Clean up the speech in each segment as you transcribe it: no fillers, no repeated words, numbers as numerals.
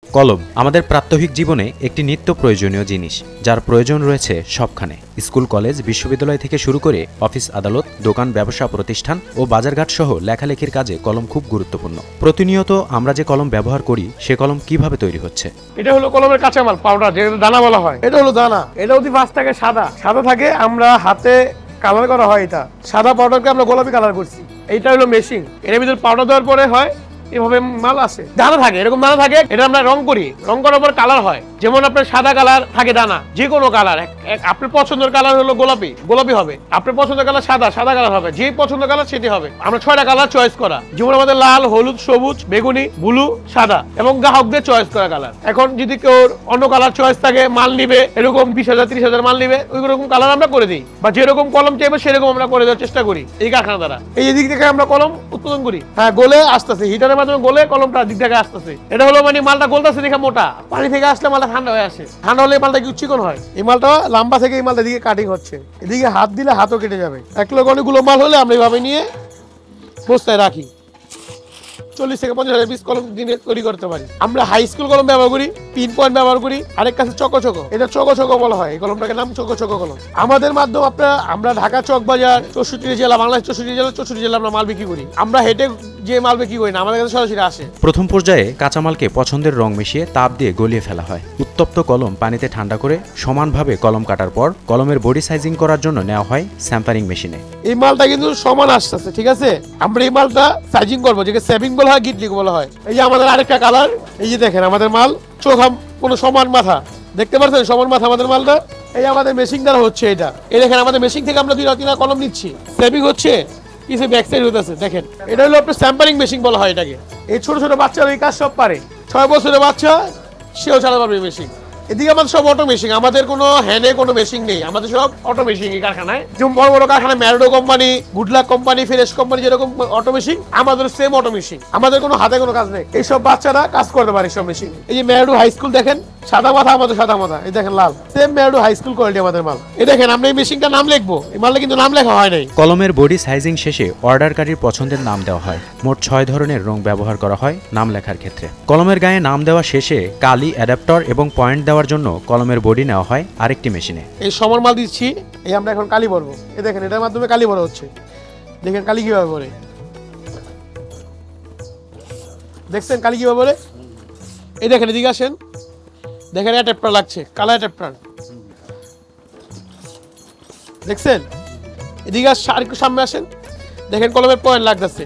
কলম আমাদের প্রাত্যহিক জীবনে একটি নিত্য প্রয়োজনীয় জিনিস, যার প্রয়োজন রয়েছে সবখানে। স্কুল, কলেজ, বিশ্ববিদ্যালয় থেকে শুরু করে অফিস, আদালত, দোকান, ব্যবসা প্রতিষ্ঠান ও বাজারঘাট সহ লেখালেখির কাজে কলম খুব গুরুত্বপূর্ণ। প্রতিনিয়ত আমরা যে কলম ব্যবহার করি, সে কলম কিভাবে তৈরি হচ্ছে? এটা হলো কলমের কাঁচামাল, পাউডার, যেটা দানা বলা হয়। এটা হলো দানা। এটা অতি ফার্স্ট থাকে সাদা থাকে, আমরা হাতে কালার করা হয়। এটা সাদা পাউডারকে আমরা গোলাপি কালার করছি। এইটা হলো মেশিন। এর ভিতরে পাউডার দেওয়ার পরে হয় এভাবে মাল আসে। দানা থাকে, এরকম দানা থাকে। এটা আমরা রং করি, রং করার পর কালার হয়। যেমন আপনার সাদা কালার থাকে দানা, যে কোনো কালার। আপনার পছন্দের কালার হলো গোলাপি হবে। আপনার পছন্দের কালার সাদা কালার হবে। যে পছন্দের কালার সেটি হবে। আমরা 6টা কালার চয়েস করা, যেমন আমাদের লাল, হলুদ, সবুজ, বেগুনি, ব্লু, সাদা, এবং গ্রাহকদের চয়েস করা কালার। এখন যদি কেউ অন্য কালার চয়েস থাকে, মাল নিবে এরকম 20,000 30,000 মাল নিবে, ওই রকম কালার আমরা করে দিই, বা যেরকম কলম চাইবে সেরকম আমরা করে দেওয়ার চেষ্টা করি এই কারখানা দ্বারা। এই দিক থেকে আমরা কলম উৎপাদন করি। হ্যাঁ, গোলে আসতেছে, হিটারের মাধ্যমে গোলে কলমটা দিক থেকে আসতেছে। এটা হলো মানে মালটা গলতেছে দেখে মোটা, পানি থেকে আসলে মালটা ঠান্ডা হয়ে আসে। ঠান্ডা হলে মালটা কি চিকন হয়। এই মালটা লম্বা থেকে এই মালটা দিকে কাটিং হচ্ছে, এদিকে হাত দিলে হাতও কেটে যাবে। এক লোক অনেকগুলো মাল হলে আমরা এইভাবে নিয়ে বস্তায় রাখি। 40 থেকে 50,000 পিস কলম দিনে তৈরি করতে পারি। আমরা হাই স্কুল কলম ব্যবহার করি, পিন পয়েন্ট ব্যবহার করি, আরেক কাছে চকো এটা চকো বলা হয়। এই কলমটাকে নাম চকো কলম। আমাদের মাধ্যমে আমরা ঢাকা চক বাজার 64 জেলা, বাংলাদেশ 64 জেলা আমরা মাল বিক্রি করি। আমরা হেঁটে যে মাল বিক্রি করি না, আমাদের কাছে সরাসরি আসে। প্রথম পর্যায়ে কাঁচামালকে পছন্দের রং মিশিয়ে তাপ দিয়ে গলিয়ে ফেলা হয়। উত্তপ্ত কলম পানিতে ঠান্ডা করে সমানভাবে কলম কাটার পর কলমের বডি সাইজিং করার জন্য নেওয়া হয় স্যাম্পারিং মেশিনে। এই মালটা কিন্তু সমান আসতেছে, ঠিক আছে। আমরা এই মালটা সাইজিং করবো, যেটা সেভিং বলা হয়, গিটলিক বলা হয়। এই যে আমাদের আরেকটা কালার, এই যে দেখেন আমাদের মাল চোখ কোনো সমান মাথা, দেখতে পাচ্ছেন সমান মাথা আমাদের মালটা। এই আমাদের মেশিন দ্বারা হচ্ছে এটা। এই দেখেন আমাদের মেশিন থেকে আমরা 2-3 কলম নিচ্ছি, সেভিং হচ্ছে, কিছু ব্যাক সাইড হতেছে। দেখেন এটা হলো আপনার স্যাম্পারিং মেশিন বলা হয় এটাকে। এই ছোট বাচ্চারা এই কাজ সব পারে। 6 বছরের বাচ্চা সেও চালাতে পারবে মেশিন। এদিকে আমাদের সব অটো মেশিন, আমাদের কোনো হ্যান্ডে কোনো মেশিন নেই, আমাদের সব অটো মেশিন। এই কারখানায় যেমন বড় কারখানায় ম্যারোডো company, good luck company, fresh company যেরকম অটো মেশিন, আমাদের সেম অটো মেশিন। আমাদের কোনো হাতে কোনো কাজ নেই, এইসব বাচ্চারা কাজ করতে পারে সব মেশিন। এই যে ম্যারোডো হাই স্কুল দেখেন, সাদা মাথা, আমাদের সাদা মাথা, এই দেখেন লাল, সেম ম্যারোডো হাই স্কুল কোয়ালিটি আমাদের মাল। এই দেখেন আমরা এই মেশিনটার নাম লিখবো, এই মালটা কিন্তু নাম লেখা হয় নাই। কলমের বডি সাইজিং শেষে অর্ডারকারীর পছন্দের নাম দেওয়া হয়। মোট 6 ধরনের রং ব্যবহার করা হয় নাম লেখার ক্ষেত্রে। কলমের গায়ে নাম দেওয়া শেষে কালি, অ্যাডাপ্টর এবং পয়েন্ট দেওয়ার জন্য কলমের বডি নেওয়া হয় আরেকটি মেশিনে। এই সমান মাল দিচ্ছি, এই আমরা এখন কালি ভরবো। এই দেখেন এটার মাধ্যমে কালি ভরা হচ্ছে। দেখেন কালি কিভাবে ভরে, দেখছেন কালি কিভাবে ভরে। এই দেখেন এদিকে আসেন, দেখেন অ্যাডাপ্টার লাগছে, কালা অ্যাডাপ্টার, দেখছেন। এদিকে আরেকটু সামনে আসেন, দেখেন কলমের পয়েন্ট লাগতেছে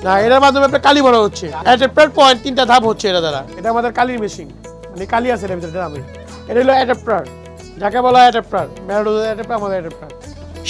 না, এটার মাধ্যমে আপনার কালি ভরা হচ্ছে। অ্যাডাপ্টার পয়েন্ট 3টা ধাপ হচ্ছে এটা দ্বারা। এটা আমাদের কালির মেশিন, মানে কালি আছে এর ভিতরে। এটা হলো অ্যাডাপ্টার, যাকে বলা হয় অ্যাডাপ্টার, ম্যারোডো অ্যাডাপ্টার, আমাদের অ্যাডাপ্টার।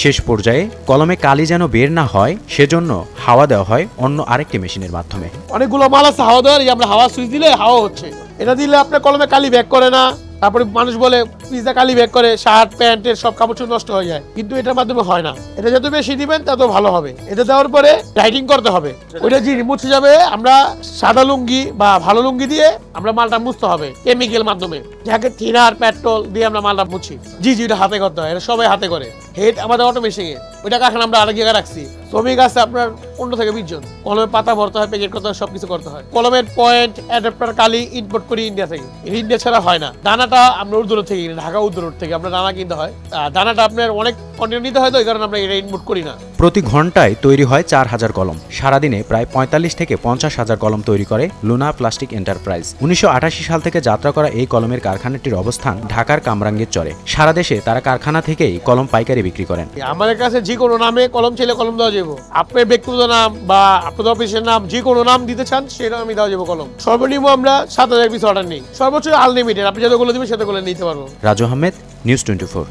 শেষ পর্যায়ে কলমে কালি যেন বের না হয় সেজন্য হাওয়া দেওয়া হয় অন্য আরেকটি মেশিনের মাধ্যমে। অনেকগুলো মাল আছে হাওয়া দেওয়ার, এই আমরা হাওয়া সুইচ দিলে হাওয়া হচ্ছে। এটা দিলে আপনার কলমে কালি ব্যাক করে না। তারপরে মানুষ বলে পিজা কালি ব্যাক করে, শার্ট প্যান্টের সব কাপড় নষ্ট হয়ে যায়, কিন্তু এটার মাধ্যমে হয় না। এটা যত বেশি দিবেন তত ভালো হবে। এটা দেওয়ার পরে রাইটিং করতে হবে, ওইটা জি মুছে যাবে। আমরা সাদা লুঙ্গি বা ভালো লুঙ্গি দিয়ে আমরা মালটা মুছতে হবে কেমিক্যাল মাধ্যমে, যাকে থিনার পেট্রোল দিয়ে আমরা মালটা মুছি। জি এটা হাতে করতে হয়, এটা সবাই হাতে করে। হেড আমাদের অটো মেশিনে, ওইটা কারখানা আমরা আরেক জায়গায় রাখছি। শ্রমিক আছে আপনার 15 থেকে 20 জন। কলমের পাতা ভরতে হয়, প্যাকেট করতে হয়, সবকিছু করতে হয়। কলমের পয়েন্ট, অ্যাডাপ্টার, কালি ইম্পোর্ট করি ইন্ডিয়া থেকে। ইন্ডিয়া ছাড়া হয় না। দানাটা আমরা উর্দুর থেকে কিনি, ঢাকা উর্দুর থেকে আমরা দানা কিনতে হয়। দানাটা আপনার অনেক কন্টিনিউ নিতে হয়, তো এই কারণে আমরা এটা ইম্পোর্ট করি না। প্রতি ঘন্টায় তৈরি হয় 4000 কলম। সারাদিনে প্রায় 45 থেকে 50,000 কলম তৈরি করে লুনা প্লাস্টিক এন্টারপ্রাইজ। 1988 সাল থেকে যাত্রা করা এই কলমের কারখানাটির অবস্থান ঢাকার কামরাঙ্গীর চরে। সারা দেশে তারা কারখানা থেকেই কলম পাইকারি বিক্রি করেন। আমাদের কাছে যে কোনো নামে কলম চাইলে কলম দেওয়া যাবে। আপনার ব্যক্তিগত নাম বা আপনার অফিসের নাম, যে কোনো নাম দিতে চান সেটা আমি দেওয়া যাবো কলম। সর্বনিম্ন আমরা 7000 পিস অর্ডার নিই, সর্বোচ্চ আনলিমিটেড। আপনি যতগুলো দিবেন সেতগুলো নিতে পারবো। রাজু আহমেদ, নিউজ 24।